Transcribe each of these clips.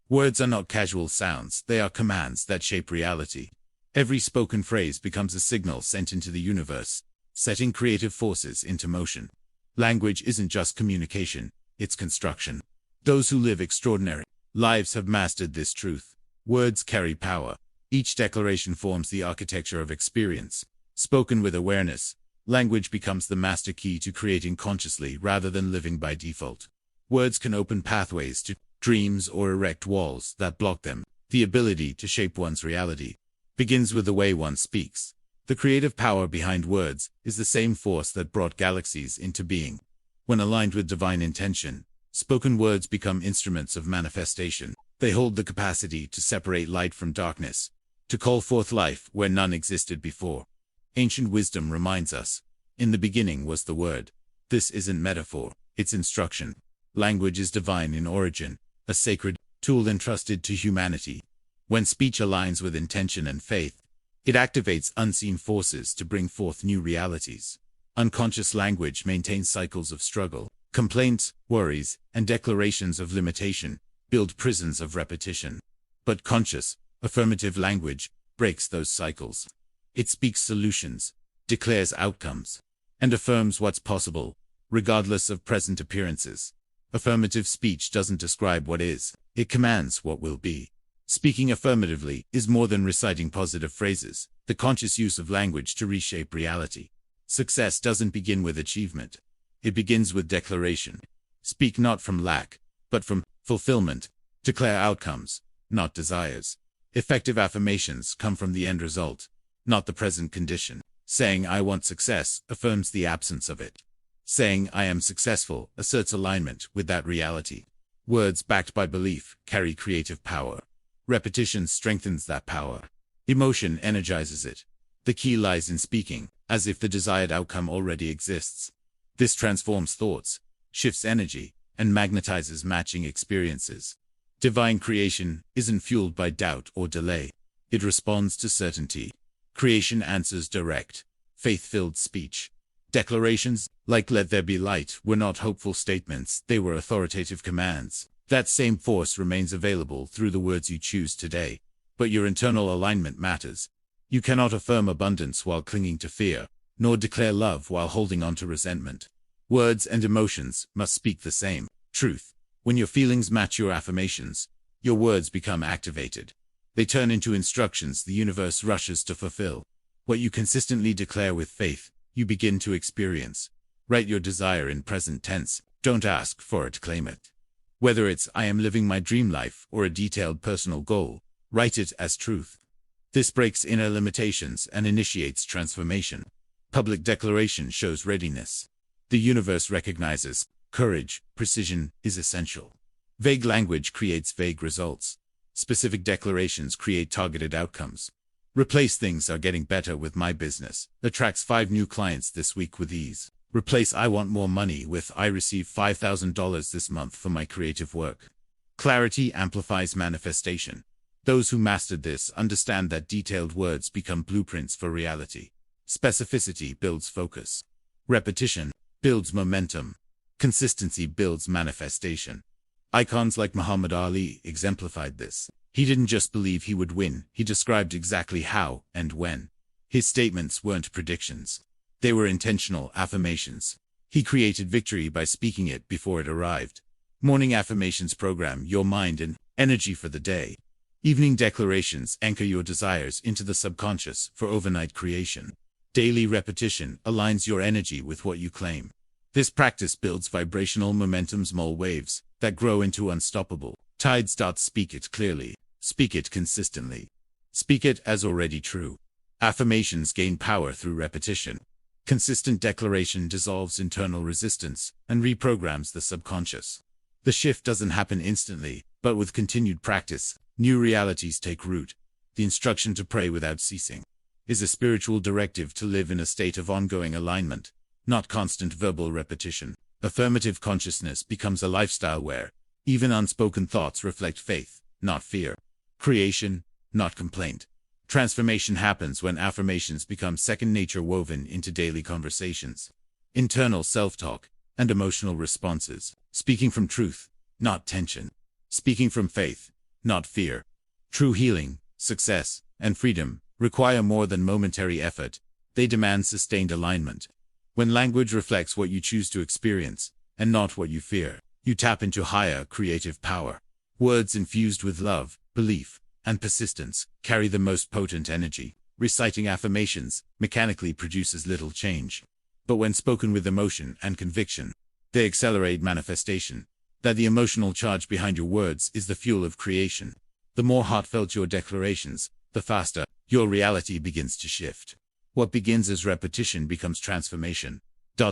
Words are not casual sounds, they are commands that shape reality. Every spoken phrase becomes a signal sent into the universe, setting creative forces into motion. Language isn't just communication, it's construction. Those who live extraordinary lives have mastered this truth. Words carry power. Each declaration forms the architecture of experience. Spoken with awareness, language becomes the master key to creating consciously rather than living by default. Words can open pathways to dreams or erect walls that block them. The ability to shape one's reality begins with the way one speaks. The creative power behind words is the same force that brought galaxies into being. When aligned with divine intention, spoken words become instruments of manifestation. They hold the capacity to separate light from darkness, to call forth life where none existed before. Ancient wisdom reminds us, in the beginning was the Word. This isn't metaphor, it's instruction. Language is divine in origin, a sacred tool entrusted to humanity. When speech aligns with intention and faith, it activates unseen forces to bring forth new realities. Unconscious language maintains cycles of struggle. Complaints, worries, and declarations of limitation build prisons of repetition. But conscious, affirmative language breaks those cycles. It speaks solutions, declares outcomes, and affirms what's possible, regardless of present appearances. Affirmative speech doesn't describe what is, it commands what will be. Speaking affirmatively is more than reciting positive phrases, the conscious use of language to reshape reality. Success doesn't begin with achievement. It begins with declaration. Speak not from lack, but from fulfillment. Declare outcomes, not desires. Effective affirmations come from the end result, not the present condition. Saying I want success affirms the absence of it. Saying I am successful asserts alignment with that reality. Words backed by belief carry creative power. Repetition strengthens that power. Emotion energizes it. The key lies in speaking, as if the desired outcome already exists. This transforms thoughts, shifts energy, and magnetizes matching experiences. Divine creation isn't fueled by doubt or delay. It responds to certainty. Creation answers direct, faith-filled speech. Declarations, like "Let there be light," were not hopeful statements, they were authoritative commands. That same force remains available through the words you choose today. But your internal alignment matters. You cannot affirm abundance while clinging to fear, nor declare love while holding on to resentment. Words and emotions must speak the same truth. When your feelings match your affirmations, your words become activated. They turn into instructions the universe rushes to fulfill. What you consistently declare with faith, you begin to experience. Write your desire in present tense. Don't ask for it, claim it. Whether it's "I am living my dream life" or a detailed personal goal, write it as truth. This breaks inner limitations and initiates transformation. Public declaration shows readiness. The universe recognizes courage, precision is essential. Vague language creates vague results. Specific declarations create targeted outcomes. Replace "things are getting better with my business" attracts 5 new clients this week with ease. Replace "I want more money" with "I receive $5,000 this month for my creative work." Clarity amplifies manifestation. Those who mastered this understand that detailed words become blueprints for reality. Specificity builds focus. Repetition builds momentum. Consistency builds manifestation. Icons like Muhammad Ali exemplified this. He didn't just believe he would win, he described exactly how and when. His statements weren't predictions. They were intentional affirmations. He created victory by speaking it before it arrived. Morning affirmations program your mind and energy for the day. Evening declarations anchor your desires into the subconscious for overnight creation. Daily repetition aligns your energy with what you claim. This practice builds vibrational momentum, small waves that grow into unstoppable tides. Speak it clearly. Speak it consistently. Speak it as already true. Affirmations gain power through repetition. Consistent declaration dissolves internal resistance and reprograms the subconscious. The shift doesn't happen instantly, but with continued practice, new realities take root. The instruction to pray without ceasing is a spiritual directive to live in a state of ongoing alignment, not constant verbal repetition. Affirmative consciousness becomes a lifestyle where even unspoken thoughts reflect faith, not fear. Creation, not complaint. Transformation happens when affirmations become second nature, woven into daily conversations. Internal self-talk and emotional responses. Speaking from truth, not tension. Speaking from faith, not fear. True healing, success, and freedom require more than momentary effort. They demand sustained alignment. When language reflects what you choose to experience, and not what you fear, you tap into higher creative power. Words infused with love, belief, and persistence carry the most potent energy. Reciting affirmations mechanically produces little change. But when spoken with emotion and conviction, they accelerate manifestation. That the emotional charge behind your words is the fuel of creation. The more heartfelt your declarations, the faster your reality begins to shift. What begins as repetition becomes transformation.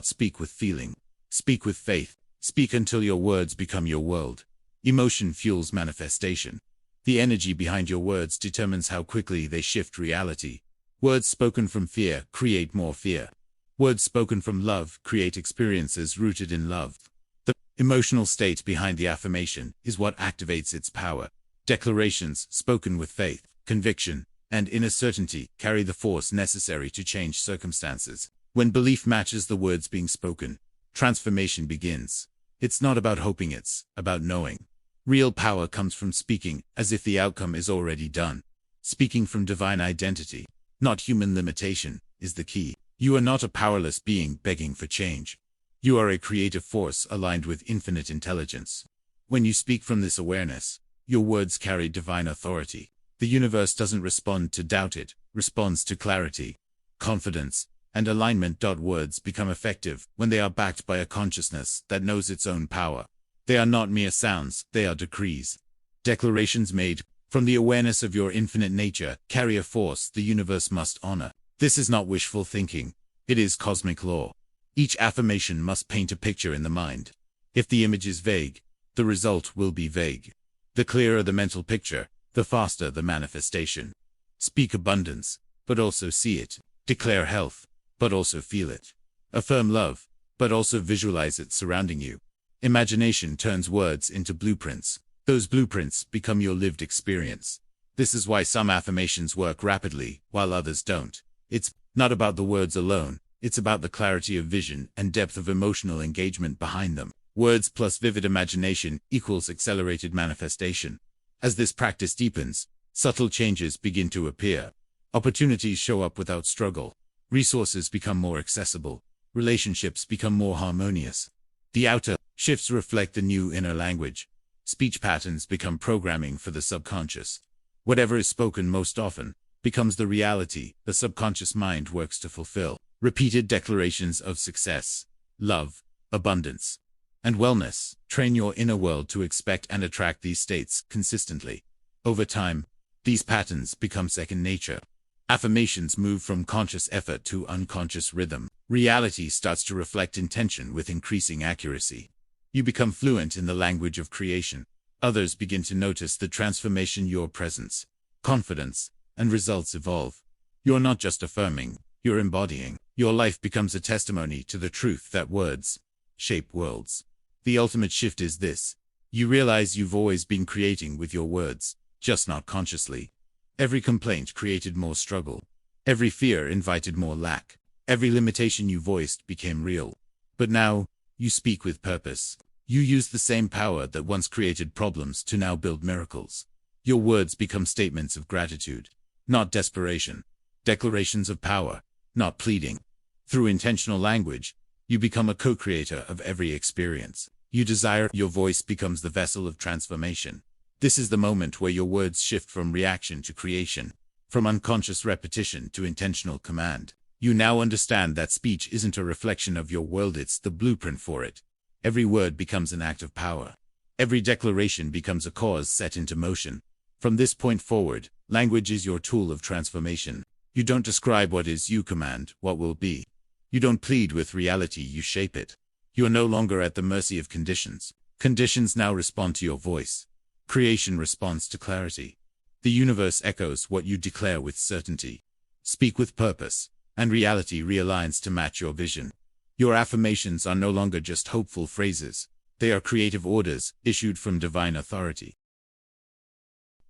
Speak with feeling. Speak with faith. Speak until your words become your world. Emotion fuels manifestation. The energy behind your words determines how quickly they shift reality. Words spoken from fear create more fear. Words spoken from love create experiences rooted in love. The emotional state behind the affirmation is what activates its power. Declarations spoken with faith, conviction, and inner certainty carry the force necessary to change circumstances. When belief matches the words being spoken, transformation begins. It's not about hoping, it's about knowing. Real power comes from speaking as if the outcome is already done. Speaking from divine identity, not human limitation, is the key. You are not a powerless being begging for change. You are a creative force aligned with infinite intelligence. When you speak from this awareness, your words carry divine authority. The universe doesn't respond to doubt, it responds to clarity, confidence, and alignment. Words become effective when they are backed by a consciousness that knows its own power. They are not mere sounds, they are decrees. Declarations made from the awareness of your infinite nature carry a force the universe must honor. This is not wishful thinking, it is cosmic law. Each affirmation must paint a picture in the mind. If the image is vague, the result will be vague. The clearer the mental picture, the faster the manifestation. Speak abundance, but also see it. Declare health, but also feel it. Affirm love, but also visualize it surrounding you. Imagination turns words into blueprints. Those blueprints become your lived experience. This is why some affirmations work rapidly, while others don't. It's not about the words alone, it's about the clarity of vision and depth of emotional engagement behind them. Words plus vivid imagination equals accelerated manifestation. As this practice deepens, subtle changes begin to appear. Opportunities show up without struggle. Resources become more accessible. Relationships become more harmonious. The outer shifts reflect the new inner language. Speech patterns become programming for the subconscious. Whatever is spoken most often becomes the reality the subconscious mind works to fulfill. Repeated declarations of success, love, abundance, and wellness train your inner world to expect and attract these states consistently. Over time, these patterns become second nature. Affirmations move from conscious effort to unconscious rhythm. Reality starts to reflect intention with increasing accuracy. You become fluent in the language of creation. Others begin to notice the transformation your presence, confidence, and results evolve. You're not just affirming, you're embodying. Your life becomes a testimony to the truth that words shape worlds. The ultimate shift is this. You realize you've always been creating with your words, just not consciously. Every complaint created more struggle. Every fear invited more lack. Every limitation you voiced became real. But now, you speak with purpose. You use the same power that once created problems to now build miracles. Your words become statements of gratitude, not desperation. Declarations of power, not pleading. Through intentional language, you become a co-creator of every experience you desire. Your voice becomes the vessel of transformation. This is the moment where your words shift from reaction to creation, from unconscious repetition to intentional command. You now understand that speech isn't a reflection of your world, it's the blueprint for it. Every word becomes an act of power. Every declaration becomes a cause set into motion. From this point forward, language is your tool of transformation. You don't describe what is, you command what will be. You don't plead with reality, you shape it. You are no longer at the mercy of conditions. Conditions now respond to your voice. Creation responds to clarity. The universe echoes what you declare with certainty. Speak with purpose, and reality realigns to match your vision. Your affirmations are no longer just hopeful phrases. They are creative orders issued from divine authority.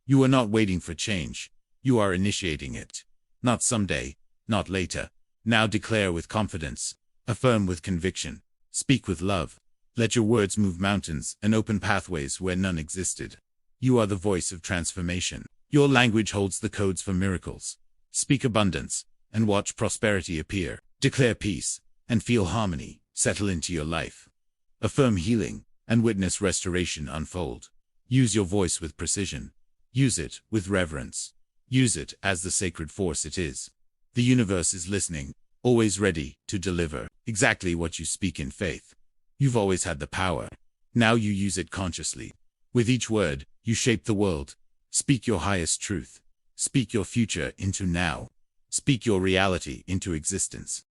You are not waiting for change. You are initiating it. Not someday, not later. Now declare with confidence. Affirm with conviction. Speak with love. Let your words move mountains and open pathways where none existed. You are the voice of transformation. Your language holds the codes for miracles. Speak abundance, and watch prosperity appear. Declare peace, and feel harmony settle into your life. Affirm healing, and witness restoration unfold. Use your voice with precision. Use it with reverence. Use it as the sacred force it is. The universe is listening, always ready to deliver exactly what you speak in faith. You've always had the power. Now you use it consciously. With each word, you shape the world. Speak your highest truth. Speak your future into now. Speak your reality into existence.